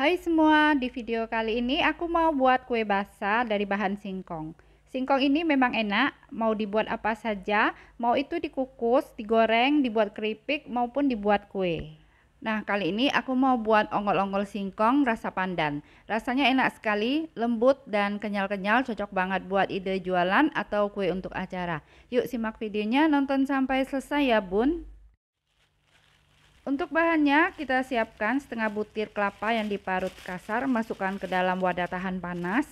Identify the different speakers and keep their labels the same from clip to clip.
Speaker 1: Hai semua, di video kali ini aku mau buat kue basah dari bahan singkong. Singkong ini memang enak, mau dibuat apa saja, mau itu dikukus, digoreng, dibuat keripik, maupun dibuat kue. Nah, kali ini aku mau buat ongol-ongol singkong rasa pandan. Rasanya enak sekali, lembut dan kenyal-kenyal, cocok banget buat ide jualan atau kue untuk acara. Yuk simak videonya, nonton sampai selesai ya bun. Untuk bahannya, kita siapkan setengah butir kelapa yang diparut kasar, masukkan ke dalam wadah tahan panas.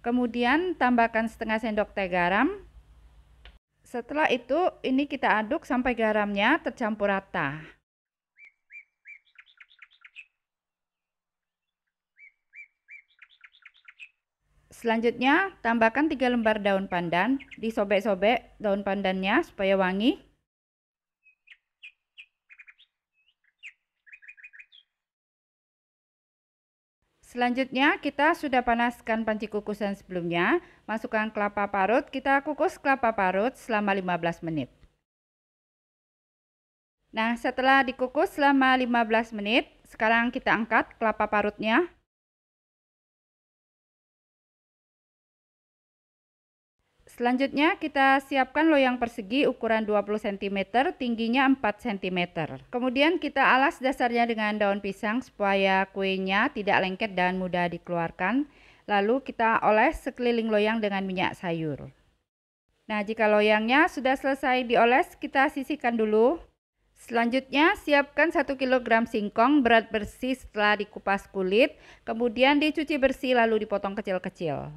Speaker 1: Kemudian tambahkan setengah sendok teh garam. Setelah itu, ini kita aduk sampai garamnya tercampur rata. Selanjutnya, tambahkan 3 lembar daun pandan, disobek-sobek daun pandannya supaya wangi. Selanjutnya kita sudah panaskan panci kukusan sebelumnya, masukkan kelapa parut, kita kukus kelapa parut selama 15 menit. Nah, setelah dikukus selama 15 menit, sekarang kita angkat kelapa parutnya. Selanjutnya kita siapkan loyang persegi ukuran 20 cm, tingginya 4 cm. Kemudian kita alas dasarnya dengan daun pisang supaya kuenya tidak lengket dan mudah dikeluarkan. Lalu kita oles sekeliling loyang dengan minyak sayur. Nah, jika loyangnya sudah selesai dioles, kita sisihkan dulu. Selanjutnya, siapkan 1 kg singkong berat bersih setelah dikupas kulit, kemudian dicuci bersih lalu dipotong kecil-kecil.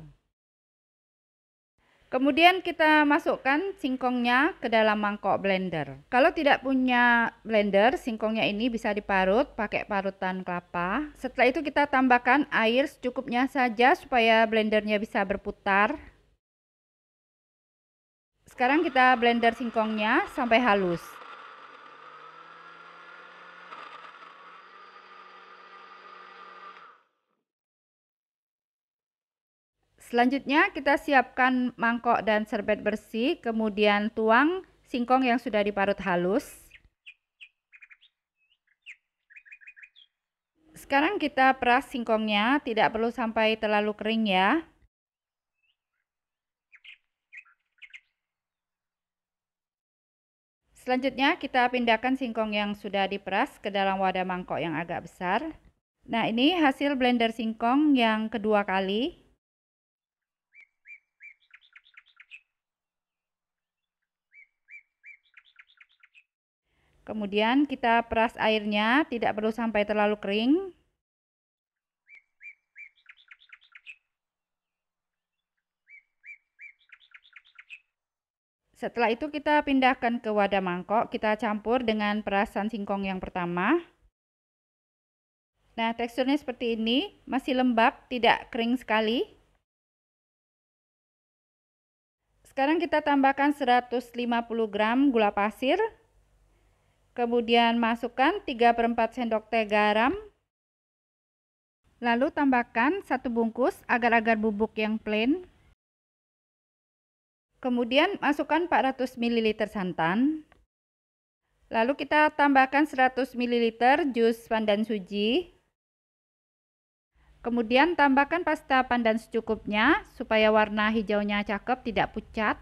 Speaker 1: Kemudian kita masukkan singkongnya ke dalam mangkok blender. Kalau tidak punya blender, singkongnya ini bisa diparut pakai parutan kelapa. Setelah itu kita tambahkan air secukupnya saja supaya blendernya bisa berputar. Sekarang kita blender singkongnya sampai halus. Selanjutnya kita siapkan mangkok dan serbet bersih, kemudian tuang singkong yang sudah diparut halus. Sekarang kita peras singkongnya, tidak perlu sampai terlalu kering ya. Selanjutnya kita pindahkan singkong yang sudah diperas ke dalam wadah mangkok yang agak besar. Nah, ini hasil blender singkong yang kedua kali. Kemudian kita peras airnya, tidak perlu sampai terlalu kering. Setelah itu kita pindahkan ke wadah mangkok, kita campur dengan perasan singkong yang pertama. Nah, teksturnya seperti ini, masih lembab, tidak kering sekali. Sekarang kita tambahkan 150 gram gula pasir. Kemudian masukkan 3/4 sendok teh garam. Lalu tambahkan 1 bungkus agar-agar bubuk yang plain. Kemudian masukkan 400 ml santan. Lalu kita tambahkan 100 ml jus pandan suji. Kemudian tambahkan pasta pandan secukupnya supaya warna hijaunya cakep, tidak pucat.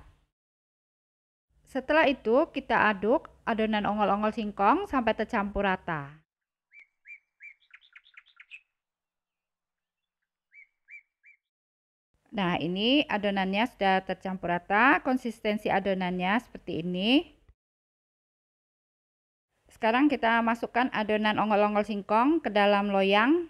Speaker 1: Setelah itu kita aduk adonan ongol-ongol singkong sampai tercampur rata. Nah, ini adonannya sudah tercampur rata, konsistensi adonannya seperti ini. Sekarang kita masukkan adonan ongol-ongol singkong ke dalam loyang.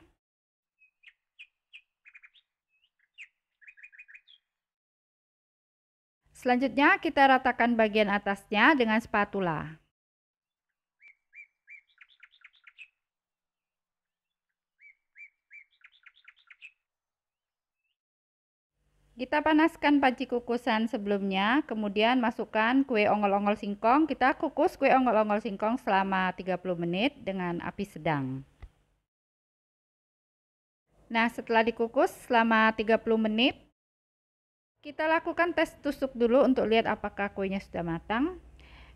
Speaker 1: Selanjutnya kita ratakan bagian atasnya dengan spatula. Kita panaskan panci kukusan sebelumnya, kemudian masukkan kue ongol-ongol singkong. Kita kukus kue ongol-ongol singkong selama 30 menit dengan api sedang. Nah, setelah dikukus selama 30 menit, kita lakukan tes tusuk dulu untuk lihat apakah kuenya sudah matang.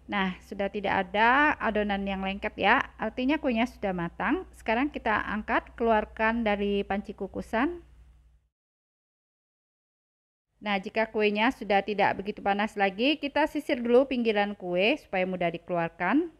Speaker 1: Nah, sudah tidak ada adonan yang lengket ya, artinya kuenya sudah matang. Sekarang kita angkat, keluarkan dari panci kukusan. Nah, jika kuenya sudah tidak begitu panas lagi, kita sisir dulu pinggiran kue supaya mudah dikeluarkan.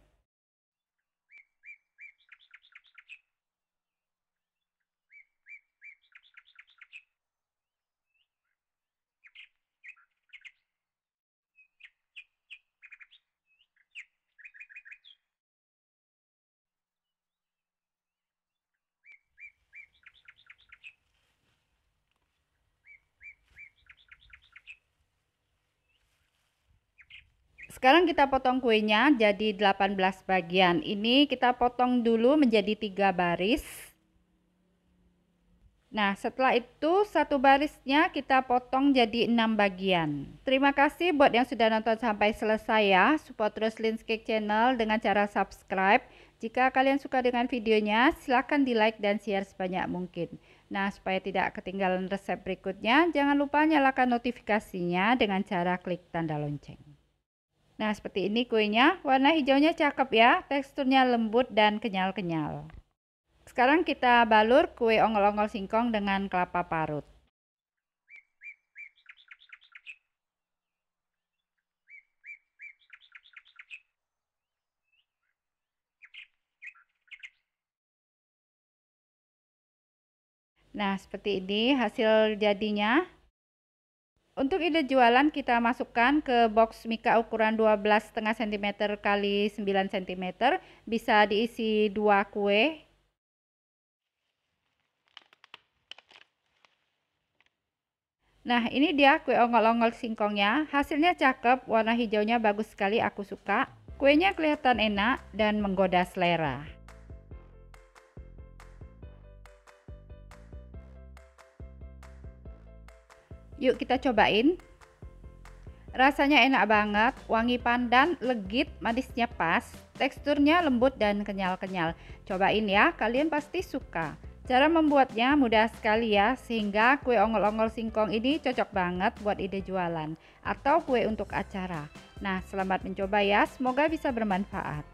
Speaker 1: Sekarang kita potong kuenya jadi 18 bagian. Ini kita potong dulu menjadi 3 baris. Nah, setelah itu satu barisnya kita potong jadi 6 bagian. Terima kasih buat yang sudah nonton sampai selesai ya. Support terus Linscake Channel dengan cara subscribe. Jika kalian suka dengan videonya, silahkan di like dan share sebanyak mungkin. Nah, supaya tidak ketinggalan resep berikutnya, jangan lupa nyalakan notifikasinya dengan cara klik tanda lonceng. Nah, seperti ini kuenya, warna hijaunya cakep ya, teksturnya lembut dan kenyal-kenyal. Sekarang kita balur kue ongol-ongol singkong dengan kelapa parut. Nah, seperti ini hasil jadinya. Untuk ide jualan kita masukkan ke box mika ukuran 12,5 cm kali 9 cm, bisa diisi 2 kue. Nah, ini dia kue ongol-ongol singkongnya. Hasilnya cakep, warna hijaunya bagus sekali, aku suka. Kuenya kelihatan enak dan menggoda selera. Yuk kita cobain. Rasanya enak banget, wangi pandan, legit, manisnya pas, teksturnya lembut dan kenyal-kenyal. Cobain ya, kalian pasti suka. Cara membuatnya mudah sekali ya, sehingga kue ongol-ongol singkong ini cocok banget buat ide jualan atau kue untuk acara. Nah, selamat mencoba ya, semoga bisa bermanfaat.